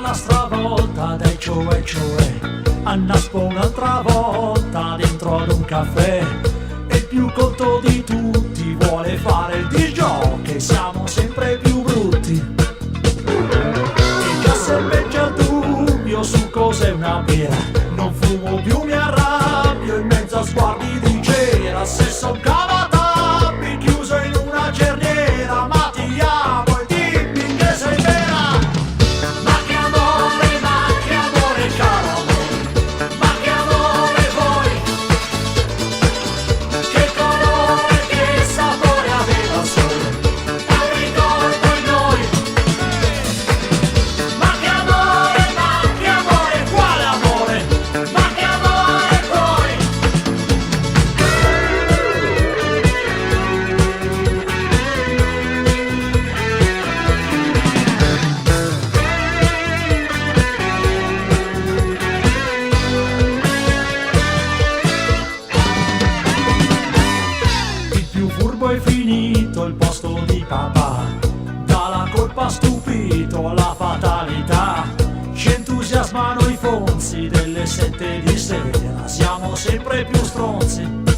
parla stravolta del cioè, annaspa un'altra volta dentro ad un caffè. E il più colto di tutti vuole fare il disjockey, siamo sempre più brutti. E già serpeggia il dubbio su cos'è una birra, non fumo più, mi arrabbio in mezzo a sguardi di cera. Se son cavatappi chiuso in una cerniera, ma ti amo e dimmi che sei vera. Ma che amore, caro amore, ma che amore vuoi? Che colore, che sapore aveva il sole, un ricordo in noi. Ma che amore, quale amore? Ma che amore poi? Il più furbo è finito il posto di papà, dalla colpa stupito alla fatalità. Ci entusiasmano i fonzi delle 7 di sera, siamo sempre più stronzi.